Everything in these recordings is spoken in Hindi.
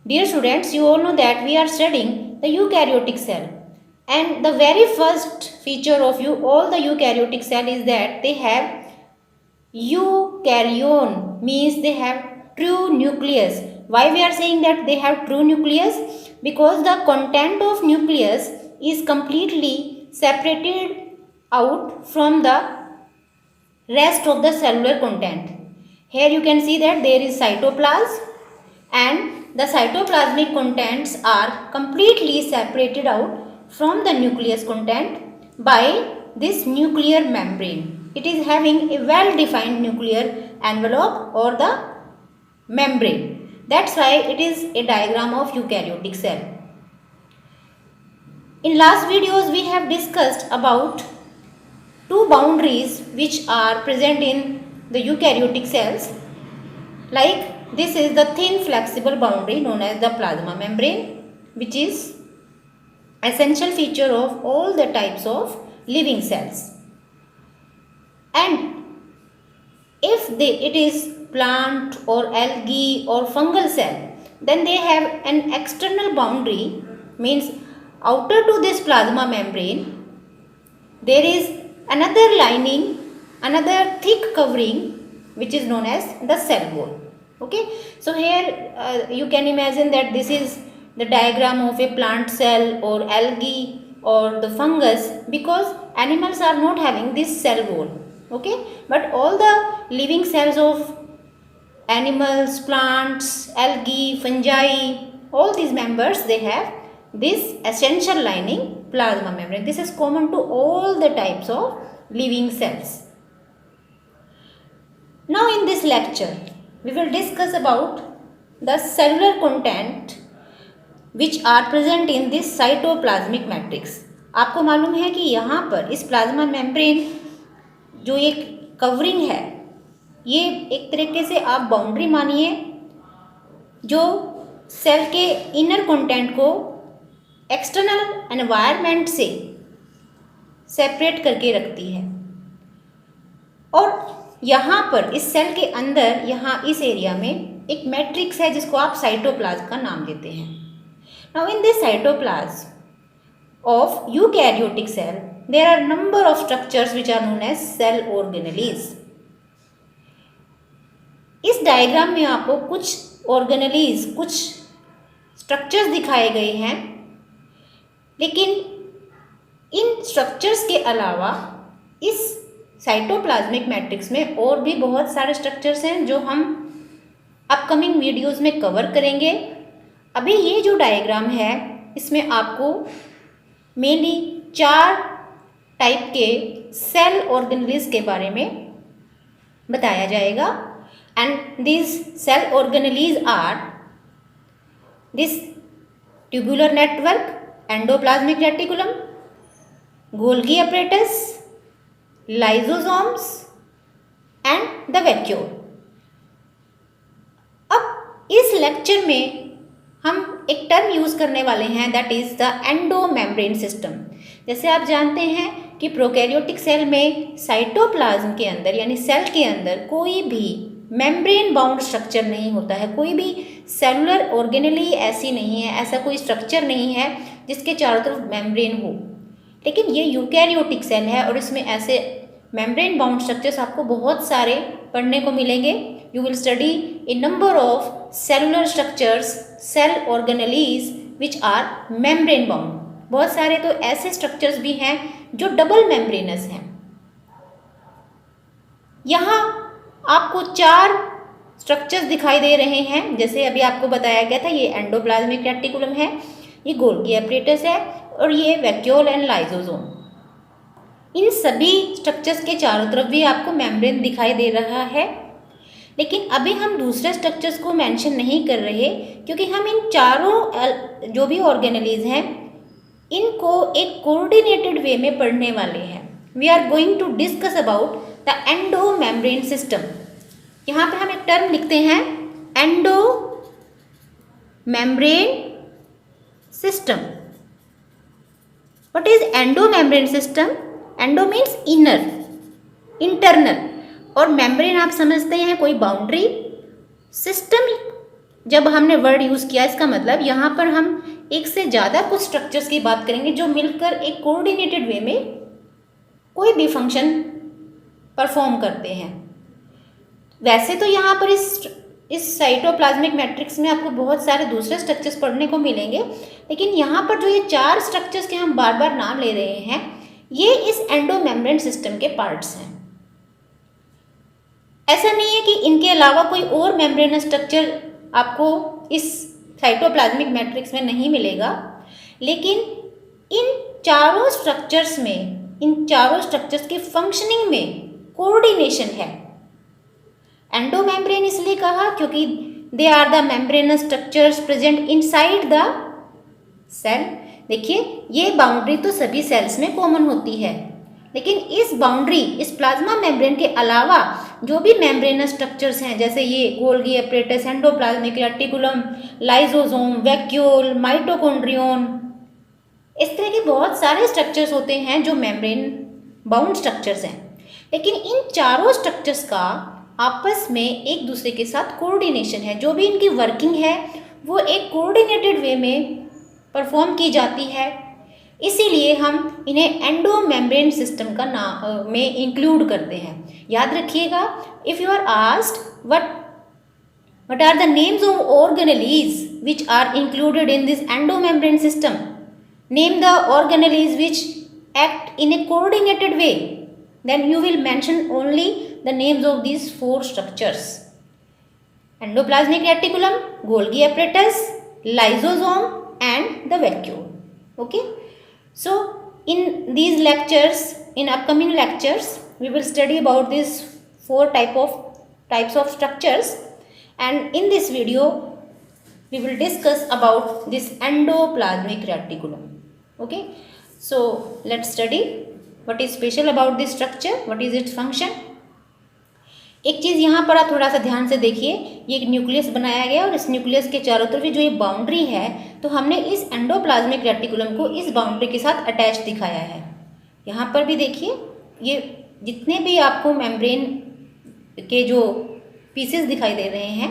Dear students, you all know that we are studying the eukaryotic cell. And the very first feature of all the eukaryotic cell is that they have eukaryon, means they have true nucleus. Why we are saying that they have true nucleus? Because the content of nucleus is completely separated out from the rest of the cellular content. Here you can see that there is cytoplasm and the cytoplasmic contents are completely separated out from the nucleus content by this nuclear membrane. It is having a well defined nuclear envelope or the membrane. That's why it is a diagram of eukaryotic cell. In last videos we have discussed about two boundaries which are present in the eukaryotic cells, like this is the thin flexible boundary known as the plasma membrane, which is essential feature of all the types of living cells. And if it is plant or algae or fungal cell, then they have an external boundary, means outer to this plasma membrane there is another lining, another thick covering, which is known as the cell wall. Okay, so here you can imagine that this is the diagram of a plant cell or algae or the fungus, because animals are not having this cell wall. Okay, but all the living cells of animals, plants, algae, fungi, all these members, they have this essential lining, plasma membrane. This is common to all the types of living cells. Now in this lecture we will discuss about the cellular content which are present in this cytoplasmic matrix. आपको मालूम है कि यहाँ पर इस प्लाज्मा मेम्ब्रेन जो एक कवरिंग है, ये एक तरीके से आप बाउंड्री मानिए जो सेल के इनर कंटेंट को एक्सटर्नल एनवायरनमेंट से सेपरेट करके रखती है। और यहाँ पर इस सेल के अंदर, यहाँ इस एरिया में एक मैट्रिक्स है जिसको आप साइटोप्लाज्म का नाम देते हैं। Now in this cytoplasm of eukaryotic cell there are number of structures which are known as cell organelles. इस डायग्राम में आपको कुछ ऑर्गेनेलीज, कुछ स्ट्रक्चर्स दिखाए गए हैं, लेकिन इन स्ट्रक्चर्स के अलावा इस साइटोप्लाज्मिक मैट्रिक्स में और भी बहुत सारे स्ट्रक्चर्स हैं जो हम अपकमिंग वीडियोस में कवर करेंगे। अभी ये जो डायग्राम है इसमें आपको मेनली 4 टाइप के सेल ऑर्गेनेल्स के बारे में बताया जाएगा। And this cell organelles are this tubular network, endoplasmic reticulum, Golgi apparatus, lysosomes and the vacuole। अब इस लेक्चर में हम एक टर्म यूज़ करने वाले हैं, that is the endomembrane system. जैसे आप जानते हैं कि प्रोकैरियोटिक सेल में साइटोप्लाज्म के अंदर यानी सेल के अंदर कोई भी मेम्ब्रेन बाउंड स्ट्रक्चर नहीं होता है, कोई भी सेलुलर ऑर्गेनेली ऐसी नहीं है, ऐसा कोई स्ट्रक्चर नहीं है जिसके चारों तरफ मेम्ब्रेन हो। लेकिन ये यूकैरियोटिक सेल है और इसमें ऐसे मेम्ब्रेन बाउंड स्ट्रक्चर्स आपको बहुत सारे पढ़ने को मिलेंगे। You will study a number of cellular structures, cell organelles which are membrane bound. बहुत सारे तो ऐसे स्ट्रक्चर्स भी हैं जो डबल मेम्ब्रेनस हैं। यहाँ आपको 4 स्ट्रक्चर्स दिखाई दे रहे हैं। जैसे अभी आपको बताया गया था, ये एंडोप्लाज्मिक रेटिकुलम है, ये गोल्गी एपरेटस है और ये वैक्यूल एंड लाइसोसोम। इन सभी स्ट्रक्चर्स के चारों तरफ भी आपको मेम्ब्रेन दिखाई दे रहा है। लेकिन अभी हम दूसरे स्ट्रक्चर्स को मेंशन नहीं कर रहे, क्योंकि हम इन चारों जो भी ऑर्गेनेलीज हैं इनको एक कोऑर्डिनेटेड वे में पढ़ने वाले हैं। We are going to discuss about the endomembrane system. यहाँ पे हम एक टर्म लिखते हैं, endomembrane system. What is endomembrane system? Endo means inner, internal, और मेम्ब्रेन आप समझते हैं कोई बाउंड्री। सिस्टम जब हमने वर्ड यूज़ किया इसका मतलब यहाँ पर हम एक से ज़्यादा कुछ स्ट्रक्चर्स की बात करेंगे जो मिलकर एक कोऑर्डिनेटेड वे में कोई भी फंक्शन परफॉर्म करते हैं। वैसे तो यहाँ पर इस साइटोप्लाज्मिक मैट्रिक्स में आपको बहुत सारे दूसरे स्ट्रक्चर्स पढ़ने को मिलेंगे, लेकिन यहाँ पर जो ये 4 स्ट्रक्चर्स के हम बार बार नाम ले रहे हैं ये इस एंडोमेम्ब्रेन सिस्टम के पार्ट्स हैं। ऐसा नहीं है कि इनके अलावा कोई और मेम्ब्रेनस स्ट्रक्चर आपको इस साइटोप्लाज्मिक मैट्रिक्स में नहीं मिलेगा, लेकिन इन चारों स्ट्रक्चर्स की फंक्शनिंग में कोऑर्डिनेशन है। एंडोमेम्ब्रेन इसलिए कहा क्योंकि they are the membranous structures present inside the cell. देखिए ये बाउंड्री तो सभी सेल्स में कॉमन होती है, लेकिन इस बाउंड्री, इस प्लाज्मा मेम्ब्रेन के अलावा जो भी मेम्ब्रेनस स्ट्रक्चर्स हैं, जैसे ये Golgi apparatus, endoplasmic reticulum, lysosome, vacuole, mitochondrion, इस तरह के बहुत सारे स्ट्रक्चर्स होते हैं जो मेम्ब्रेन बाउंड स्ट्रक्चर्स हैं। लेकिन इन चारों स्ट्रक्चर्स का आपस में एक दूसरे के साथ कोऑर्डिनेशन है। जो भी इनकी वर्किंग है वो एक कोऑर्डिनेटेड वे में परफॉर्म की जाती है, इसीलिए हम इन्हें एंडोमेम्ब्रेन सिस्टम का नाम में इंक्लूड करते हैं। याद रखिएगा, if you are asked what are the names of organelles which are included in this endomembrane system, name the organelles which act in a coordinated way, then you will mention only the names of these 4 structures: endoplasmic reticulum, Golgi apparatus, lysosome and the vacuole. Okay, so in these lectures, in upcoming lectures, we will study about these 4 types of structures, and in this video we will discuss about this endoplasmic reticulum. Okay, so let's study what is special about this structure, what is its function. एक चीज़ यहाँ पर आप थोड़ा सा ध्यान से देखिए, ये एक न्यूक्लियस बनाया गया और इस न्यूक्लियस के चारों तरफ जो ये बाउंड्री है, तो हमने इस एंडोप्लाज्मिक रेटिकुलम को इस बाउंड्री के साथ अटैच दिखाया है। यहाँ पर भी देखिए, ये जितने भी आपको मेम्ब्रेन के जो पीसेस दिखाई दे रहे हैं,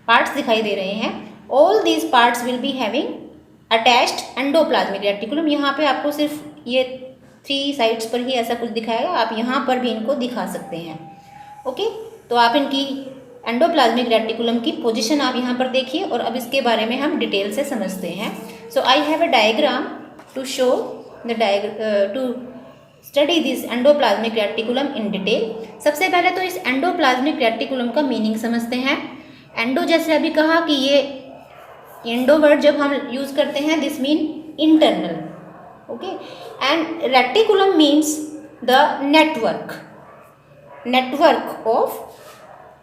पार्ट्स दिखाई दे रहे हैं, all these parts will be having attached endoplasmic reticulum. यहाँ पे आपको सिर्फ ये 3 साइड्स पर ही ऐसा कुछ दिखाएगा, आप यहाँ पर भी इनको दिखा सकते हैं। ओके, तो आप इनकी एंडोप्लाज्मिक रेटिकुलम की पोजीशन आप यहाँ पर देखिए और अब इसके बारे में हम डिटेल से समझते हैं। So I have a diagram to show to study this endoplasmic reticulum in detail. सबसे पहले तो इस एंडोप्लाज्मिक रेटिकुलम का मीनिंग समझते हैं। एंडो, जैसे अभी कहा कि ये एंडो वर्ड जब हम यूज़ करते हैं, this mean internal. Okay, and reticulum means the network of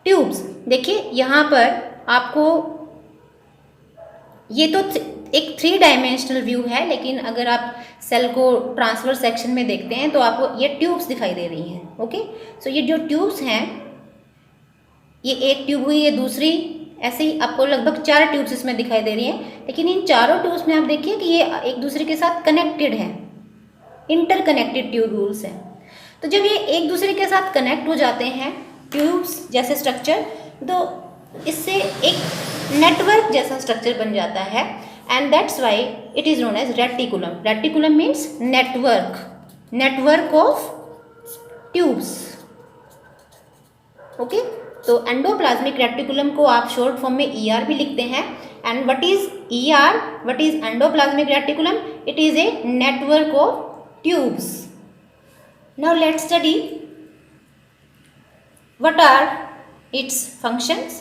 tubes. देखिए यहाँ पर आपको ये तो एक 3 डायमेंशनल व्यू है, लेकिन अगर आप सेल को ट्रांसफर सेक्शन में देखते हैं तो आपको ये ट्यूब्स दिखाई दे रही हैं। ओके, सो ये जो ट्यूब्स हैं, ये एक ट्यूब हुई, ये दूसरी, ऐसे ही आपको लगभग 4 ट्यूब्स इसमें दिखाई दे रही हैं। लेकिन इन चारों ट्यूब्स में आप देखिए कि ये एक दूसरे के साथ कनेक्टेड हैं, इंटरकनेक्टेड ट्यूब्यूल्स हैं। तो जब ये एक दूसरे के साथ कनेक्ट हो जाते हैं ट्यूब्स जैसे स्ट्रक्चर, तो इससे एक नेटवर्क जैसा स्ट्रक्चर बन जाता है, and that's why it is known as reticulum. Reticulum means network of tubes. Okay, तो एंडोप्लाज्मिक रेटिकुलम को आप शॉर्ट फॉर्म में ER भी लिखते हैं। And what is ER, what is endoplasmic reticulum? It is a network of tubes. Now let's study what are its functions.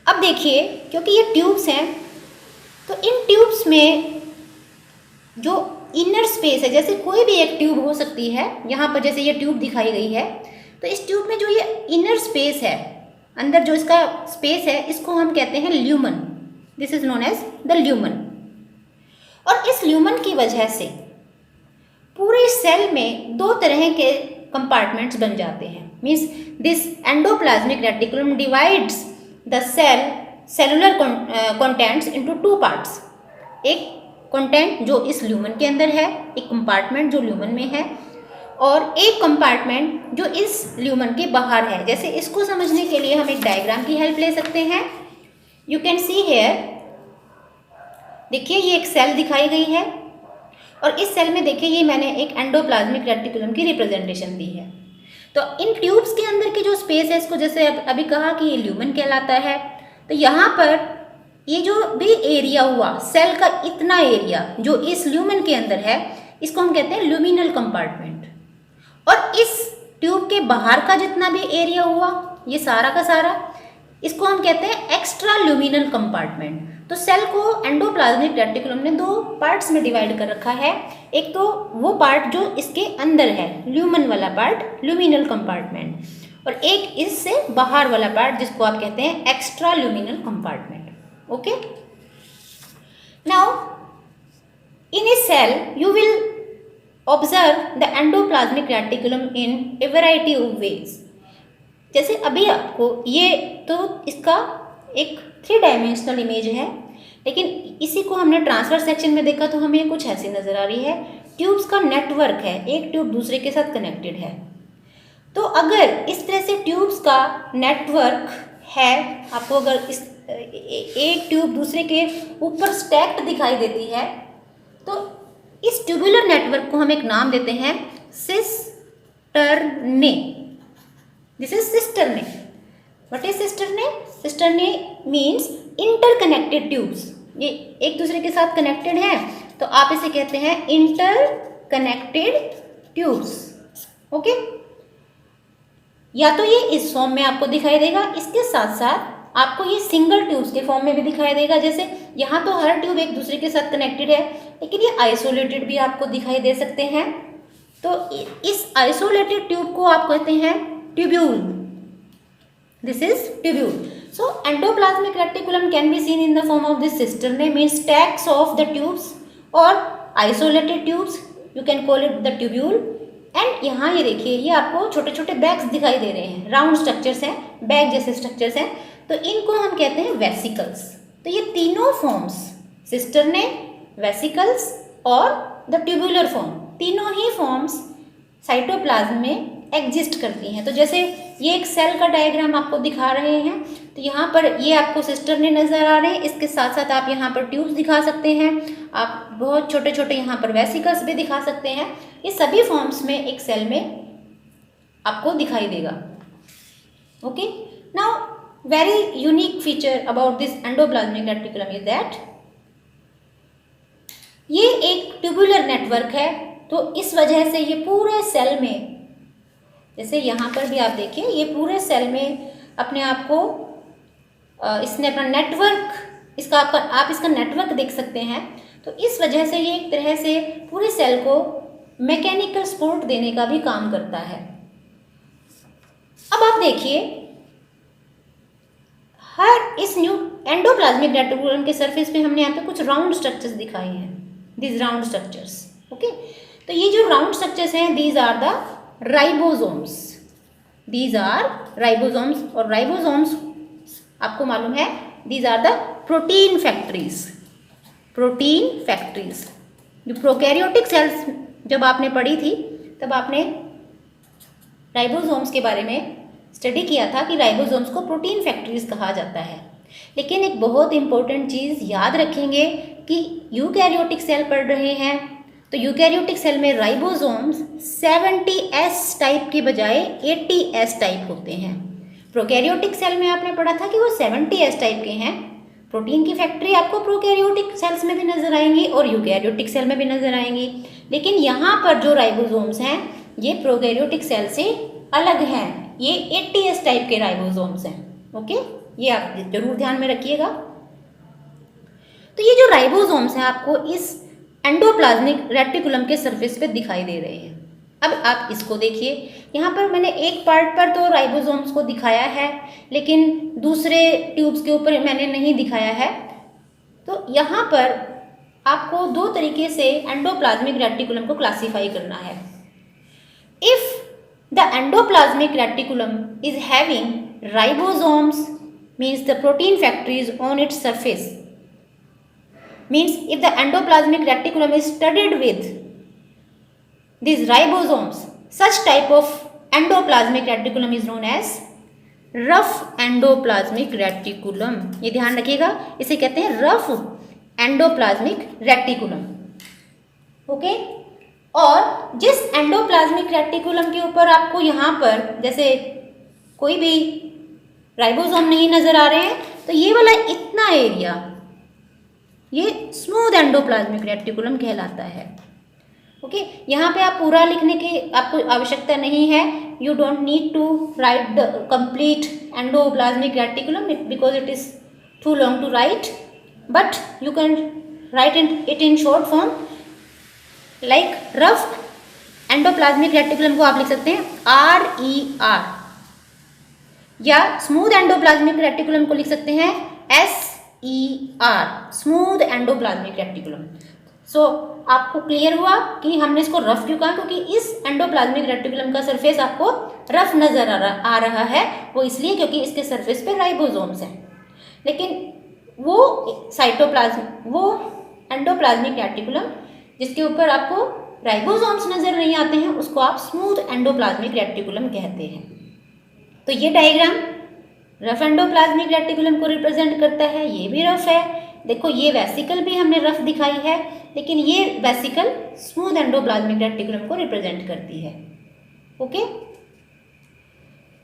अब देखिए, क्योंकि ये ट्यूब्स हैं, तो इन ट्यूब्स में जो इनर स्पेस है, जैसे कोई भी एक ट्यूब हो सकती है, यहाँ पर जैसे ये ट्यूब दिखाई गई है, तो इस ट्यूब में जो ये इनर स्पेस है, अंदर जो इसका स्पेस है, इसको हम कहते हैं lumen. This is known as the lumen. और इस ल्यूमन की वजह से पूरे सेल में 2 तरह के कंपार्टमेंट्स बन जाते हैं। Means this endoplasmic reticulum divides the cellular contents into 2 parts. एक कंटेंट जो इस ल्यूमन के अंदर है, एक कंपार्टमेंट जो ल्यूमन में है, और एक कंपार्टमेंट जो इस ल्यूमन के बाहर है। जैसे इसको समझने के लिए हम एक डायग्राम की हेल्प ले सकते हैं। यू कैन सी हेयर, देखिए ये एक सेल दिखाई गई है और इस सेल में देखिए ये मैंने एक एंडोप्लाज्मिक रेटिकुलम की रिप्रेजेंटेशन दी है। तो इन ट्यूब्स के अंदर की जो स्पेस है, इसको जैसे अभी कहा कि ये ल्यूमेन कहलाता है। तो यहाँ पर ये जो भी एरिया हुआ, सेल का इतना एरिया जो इस ल्यूमेन के अंदर है, इसको हम कहते हैं ल्यूमिनल कंपार्टमेंट। और इस ट्यूब के बाहर का जितना भी एरिया हुआ, ये सारा का सारा, इसको हम कहते हैं एक्स्ट्रा ल्यूमिनल कंपार्टमेंट। तो सेल को एंडोप्लाज्मिक रेटिकुलम ने दो पार्ट्स में डिवाइड कर रखा है। एक तो वो पार्ट जो इसके अंदर है, ल्यूमन वाला पार्ट, ल्यूमिनल कंपार्टमेंट, और एक इससे बाहर वाला पार्ट जिसको आप कहते हैं extra luminal compartment. Okay, now in a cell you will observe the endoplasmic reticulum in a variety of ways. जैसे अभी आपको ये तो इसका एक 3 डायमेंशनल इमेज है, लेकिन इसी को हमने ट्रांसफर सेक्शन में देखा तो हमें कुछ ऐसी नज़र आ रही है। ट्यूब्स का नेटवर्क है, एक ट्यूब दूसरे के साथ कनेक्टेड है। तो अगर इस तरह से ट्यूब्स का नेटवर्क है, आपको अगर इस एक ट्यूब दूसरे के ऊपर स्टैक्ड दिखाई देती है, तो इस ट्यूबुलर नेटवर्क को हम एक नाम देते हैं cisternae. This is cisternae. What is cisternae? Cisternae means interconnected tubes. ये एक दूसरे के साथ कनेक्टेड हैं, तो आप इसे कहते हैं इंटरकनेक्टेड ट्यूब्स। ओके, या तो ये इस फॉर्म में आपको दिखाई देगा, इसके साथ साथ आपको ये सिंगल ट्यूब्स के फॉर्म में भी दिखाई देगा। जैसे यहाँ तो हर ट्यूब एक दूसरे के साथ कनेक्टेड है, लेकिन ये आइसोलेटेड भी आपको दिखाई दे सकते हैं। तो इस आइसोलेटेड ट्यूब को आप कहते हैं tubule. This is tubule. So endoplasmic reticulum can be seen in the form of this cistern, means stacks of the tubes or isolated tubes, you can call it the tubule। And यहाँ ये देखिए, ये आपको छोटे छोटे बैग्स दिखाई दे रहे हैं, राउंड स्ट्रक्चर्स हैं, बैग जैसे स्ट्रक्चर्स हैं, तो इनको हम कहते हैं वेसिकल्स। तो ये तीनों फॉर्म्स, सिस्टर्ने, वेसिकल्स और द ट्यूबुलर फॉर्म, तीनों ही फॉर्म्स साइटोप्लाज्म में एग्जिस्ट करती हैं। तो जैसे ये एक सेल का डायग्राम आपको दिखा रहे हैं, तो यहाँ पर ये आपको सिस्टर्ने नज़र आ रहे हैं, इसके साथ साथ आप यहाँ पर ट्यूब्स दिखा सकते हैं, आप बहुत छोटे छोटे यहाँ पर वेसिकल्स भी दिखा सकते हैं। ये सभी फॉर्म्स में एक सेल में आपको दिखाई देगा। Okay, now very unique feature about this endoplasmic reticulum is that ये एक ट्यूबुलर नेटवर्क है। तो इस वजह से ये पूरे सेल में, जैसे यहाँ पर भी आप देखिए, ये पूरे सेल में अपने आप को इसने अपना नेटवर्क, इसका आप इसका नेटवर्क देख सकते हैं। तो इस वजह से ये एक तरह से पूरे सेल को मैकेनिकल सपोर्ट देने का भी काम करता है। अब आप देखिए, हर इस न्यू एंडोप्लाज्मिक रेटिकुलम के सरफेस पे हमने यहाँ पे कुछ राउंड स्ट्रक्चर्स दिखाए हैं, दीज राउंड स्ट्रक्चर्स। ओके, तो ये जो राउंड स्ट्रक्चर्स हैं, these are the ribosomes. These are ribosomes, और राइबोसोम्स आपको मालूम है, these are the protein factories. Protein factories जो प्रोकैरियोटिक सेल्स जब आपने पढ़ी थी, तब आपने राइबोसोम्स के बारे में स्टडी किया था कि राइबोसोम्स को प्रोटीन फैक्ट्रीज कहा जाता है। लेकिन एक बहुत इंपॉर्टेंट चीज़ याद रखेंगे कि यूकैरियोटिक सेल पढ़ रहे हैं, तो यूकैरियोटिक सेल में राइबोसोम्स 70S टाइप के बजाय 80S टाइप होते हैं। प्रोकैरियोटिक सेल में आपने पढ़ा था कि वो 70S टाइप के हैं। प्रोटीन की फैक्ट्री आपको प्रोकैरियोटिक सेल्स में भी नजर आएंगी और यूकैरियोटिक सेल में भी नजर आएंगी, लेकिन यहाँ पर जो राइबोसोम्स हैं ये प्रोकैरियोटिक सेल से अलग हैं, ये 80S टाइप के राइबोसोम्स हैं। ओके, ये आप जरूर ध्यान में रखिएगा। तो ये जो राइबोसोम्स हैं आपको इस एंडोप्लाज्मिक रेटिकुलम के सरफेस पे दिखाई दे रहे हैं। अब आप इसको देखिए, यहाँ पर मैंने एक पार्ट पर तो राइबोसोम्स को दिखाया है, लेकिन दूसरे ट्यूब्स के ऊपर मैंने नहीं दिखाया है। तो यहाँ पर आपको दो तरीके से एंडोप्लाज्मिक रेटिकुलम को क्लासीफाई करना है। If the endoplasmic reticulum is having ribosomes, means the protein factories on its surface, means if the endoplasmic reticulum is studded with these ribosomes, such type of endoplasmic reticulum is known as rough endoplasmic reticulum, ये ध्यान रखिएगा, इसे कहते हैं रफ एंडोप्लाज्मिक रेटिकुलम। ओके, और जिस एंडोप्लाज्मिक रेटिकुलम के ऊपर आपको यहाँ पर जैसे कोई भी राइबोसोम नहीं नजर आ रहे हैं, तो ये वाला इतना एरिया ये स्मूथ एंडोप्लाज्मिक रेटिकुलम कहलाता है। ओके, यहाँ पे आप पूरा लिखने की आपको आवश्यकता नहीं है, you don't need to write the complete endoplasmic reticulum because it is too long to write, but you can write it in short form like rough endoplasmic reticulum को आप लिख सकते हैं RER, या स्मूथ एंडोप्लाज्मिक रेटिकुलम को लिख सकते हैं SER, स्मूथ एंडोप्लाज्मिक रेटिकुलम। सो आपको क्लियर हुआ कि हमने इसको रफ क्यों कहा, क्योंकि इस एंडोप्लाज्मिक रेटिकुलम का सरफेस आपको रफ नजर आ रहा है, वो इसलिए क्योंकि इसके सरफेस पे राइबोसोम्स हैं। लेकिन वो एंडोप्लाज्मिक रेटिकुलम जिसके ऊपर आपको राइबोसोम्स नजर नहीं आते हैं, उसको आप स्मूथ एंडोप्लाज्मिक रेटिकुलम कहते हैं। तो ये डायग्राम रफ एंडोप्लाज्मिक रेटिकुलम को रिप्रेजेंट करता है, ये भी रफ है। देखो ये वेसिकल भी हमने रफ दिखाई है, लेकिन ये वेसिकल स्मूथ एंडोप्लाज्मिक रेटिकुलम को रिप्रेजेंट करती है। Okay,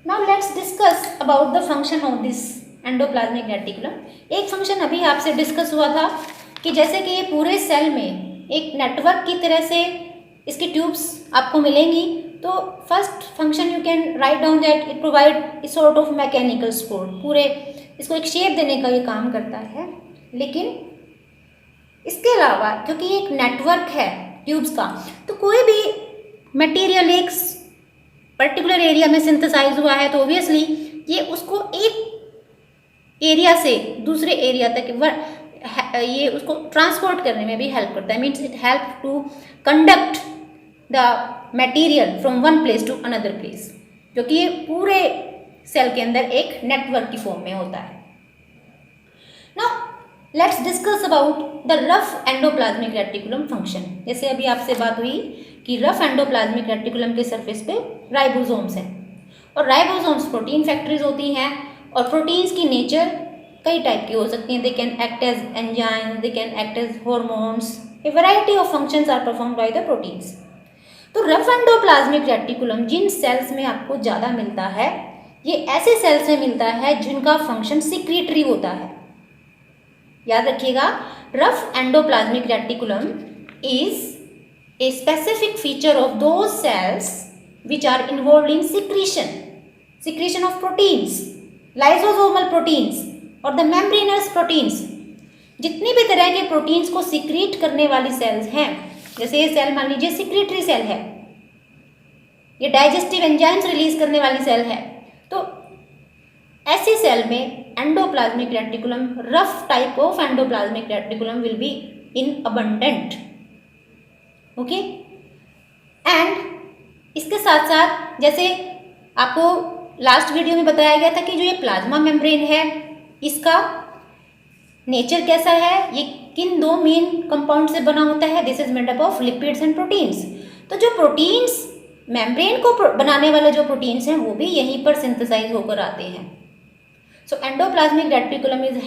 now let's discuss about the function of this endoplasmic reticulum. एक फंक्शन अभी आपसे डिस्कस हुआ था कि जैसे कि ये पूरे सेल में एक नेटवर्क की तरह से इसकी ट्यूब्स आपको मिलेंगी, तो first function you can write down that it provide sort of mechanical support, पूरे इसको एक शेप देने का ये काम करता है। लेकिन इसके अलावा क्योंकि ये एक नेटवर्क है ट्यूब्स का, तो कोई भी मटेरियल एक पर्टिकुलर एरिया में सिंथेसाइज हुआ है, तो ऑब्वियसली ये उसको एक एरिया से दूसरे एरिया तक ये उसको ट्रांसपोर्ट करने में भी हेल्प करता है। Means it help to conduct the material from one place to another place, जो कि ये पूरे सेल के अंदर एक नेटवर्क की फॉर्म में होता है। Now let's discuss about the rough endoplasmic reticulum function. जैसे अभी आपसे बात हुई कि रफ एंडोप्लाज्मिक रेटिकुलम के सरफेस पे राइबोसोम्स हैं, और राइबोसोम्स प्रोटीन फैक्ट्रीज होती हैं, और प्रोटीन्स की नेचर कई टाइप की हो सकती हैं। They can act as enzymes, they can act as hormones, a variety of functions are performed by the proteins. तो रफ एंडोप्लाज्मिक रेटिकुलम जिन सेल्स में आपको ज़्यादा मिलता है, ये ऐसे सेल्स में मिलता है जिनका फंक्शन सिक्रीटरी होता है। याद रखिएगा, rough endoplasmic reticulum is a specific feature of those cells which are involved in secretion of proteins, lysosomal proteins और द मेम्ब्रेनस प्रोटीन्स। जितनी भी तरह के प्रोटीन्स को सिक्रीट करने वाली सेल्स हैं, जैसे ये सेल मान लीजिए सिक्रीटरी सेल है, ये डाइजेस्टिव एंजाइम्स रिलीज करने वाली सेल है, तो ऐसी सेल में endoplasmic reticulum, rough type of endoplasmic reticulum will be in abundant. Okay, and इसके साथ साथ जैसे आपको लास्ट वीडियो में बताया गया था कि जो ये प्लाज्मा मेम्ब्रेन है, इसका नेचर कैसा है, ये किन दो मेन कंपाउंड से बना होता है, this is made up of lipids and proteins. तो जो प्रोटीन्स मेम्ब्रेन को बनाने वाले जो प्रोटीन्स हैं, वो भी यहीं पर सिंथेसाइज होकर आते हैं। So endoplasmic reticulum is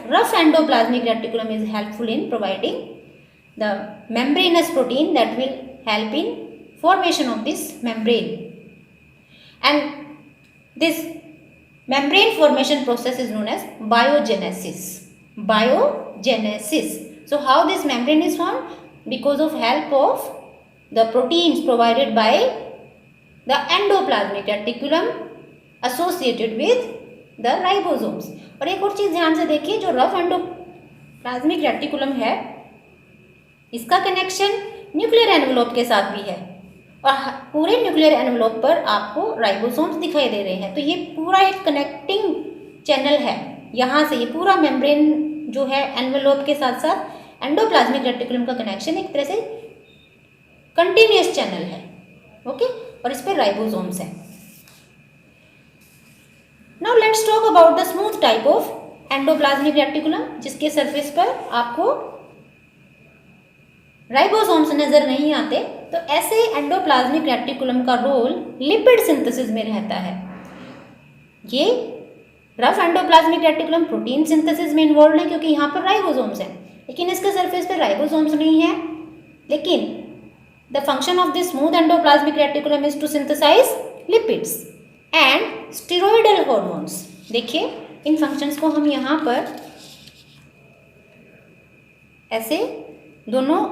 rough endoplasmic reticulum is helpful in providing the membranous protein that will help in formation of this membrane, and this membrane formation process is known as biogenesis. So how this membrane is formed? Because of help of the proteins provided by the endoplasmic reticulum associated with the ribosomes. और एक और चीज ध्यान से देखिए, जो रफ एंडोप्लाज्मिक रेटिकुलम है, इसका कनेक्शन न्यूक्लियर एनवेलोप के साथ भी है, और पूरे न्यूक्लियर एनवेलोप पर आपको राइबोसोम्स दिखाई दे रहे हैं। तो ये पूरा एक कनेक्टिंग चैनल है, यहाँ से ये पूरा मेम्ब्रेन जो है एनवेलोप के साथ साथ एंडोप्लाज्मिक रेटिकुलम का कनेक्शन एक तरह से कंटिन्यूअस चैनल है। ओके, और इस पर राइबोसोम्स हैं। Now let's talk about the smooth type of endoplasmic reticulum, जिसके सरफेस पर आपको राइबोसोम्स नजर नहीं आते। तो ऐसे एंडोप्लाज्मिक रेटिकुलम का रोल लिपिड सिंथेसिस में रहता है। ये rough endoplasmic reticulum protein synthesis में इन्वॉल्व है क्योंकि यहाँ पर राइबोसोम्स हैं, लेकिन इसके सरफेस पे राइबोसोम्स नहीं है। लेकिन the function of this smooth endoplasmic reticulum is to synthesize lipids and steroidal hormones. देखिए इन फंक्शंस को हम यहाँ पर ऐसे दोनों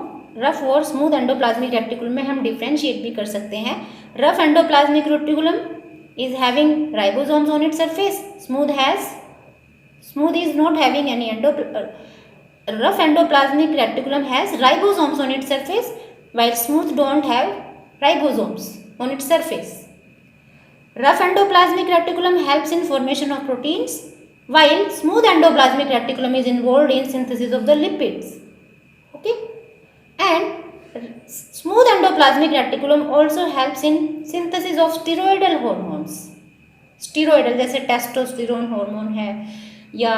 रफ और स्मूथ एंडोप्लाज्मिक रेटिकुलम में हम डिफ्रेंशिएट भी कर सकते हैं। Rough endoplasmic reticulum is having ribosomes on its surface. Smooth is not having any rough endoplasmic reticulum has ribosomes on its surface, while smooth don't have ribosomes on its surface. Rough endoplasmic reticulum helps in formation of proteins, while smooth endoplasmic reticulum is involved in synthesis of the lipids. Okay, and smooth endoplasmic reticulum also helps in synthesis of steroidal hormones. Steroidal जैसे टेस्टोस्टेरोन हार्मोन है या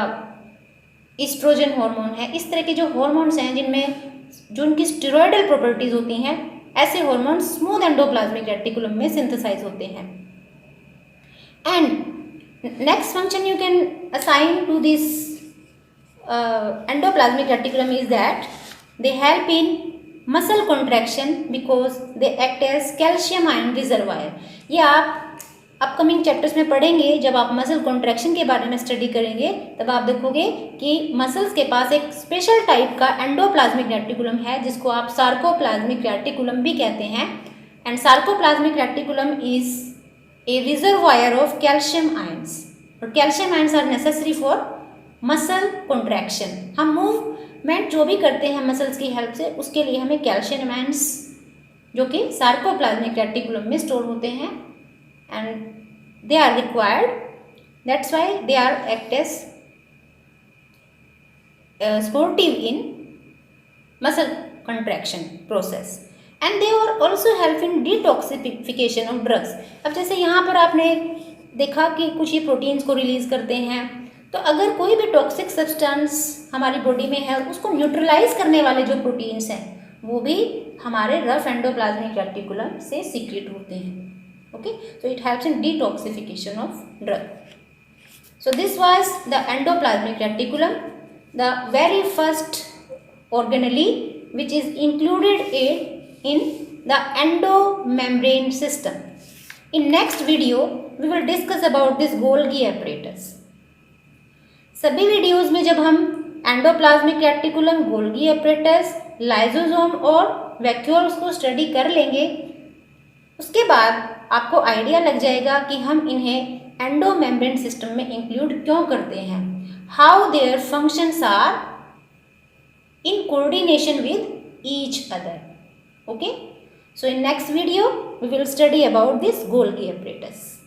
ईस्ट्रोजन हार्मोन है, इस तरह के जो हार्मोन्स हैं जो उनकी स्टीरोइडल प्रॉपर्टीज होती हैं, ऐसे हार्मोन्स स्मूथ एंडोप्लाज्मिक रेटिकुलम में सिंथेसाइज होते हैं। And next function you can assign to this endoplasmic reticulum is that they help in muscle contraction because they act as calcium ion reservoir. ये आप अपकमिंग चैप्टर्स में पढ़ेंगे। जब आप मसल कॉन्ट्रैक्शन के बारे में स्टडी करेंगे तब आप देखोगे कि मसल्स के पास एक स्पेशल टाइप का एंडोप्लाज्मिक रेटिकुलम है जिसको आप सार्कोप्लाज्मिक रेटिकुलम भी कहते हैं। And sarcoplasmic reticulum is a reservoir of calcium ions, और calcium ions are necessary for muscle contraction. हम मूवमेंट जो भी करते हैं मसल्स की हेल्प से, उसके लिए हमें कैल्शियम आयंस जो कि सार्कोप्लाज्मिक रेटिकुलम में स्टोर होते हैं and they are required, that's why they are act as supportive in muscle contraction process, and they are also help in detoxification of drugs। अब जैसे यहाँ पर आपने देखा कि कुछ ही प्रोटीन्स को रिलीज करते हैं, तो अगर कोई भी टॉक्सिक सब्सटेंस हमारी बॉडी में है उसको न्यूट्रलाइज करने वाले जो प्रोटीन्स हैं वो भी हमारे रफ एंडोप्लाज्मिक रेटिकुलम से सीक्रेट होते हैं। Okay, so it helps in detoxification of drug. So this was the endoplasmic reticulum, the very first organelle which is included in the endomembrane system. In next video we will discuss about this Golgi apparatus. सभी वीडियोस में जब हम endoplasmic reticulum, Golgi apparatus, lysosome और वैक्यूल्स को स्टडी कर लेंगे, उसके बाद आपको आइडिया लग जाएगा कि हम इन्हें एंडोमेम्ब्रेन सिस्टम में इंक्लूड क्यों करते हैं, how their functions are in coordination with each other. Okay, so in next video we will study about this Golgi apparatus.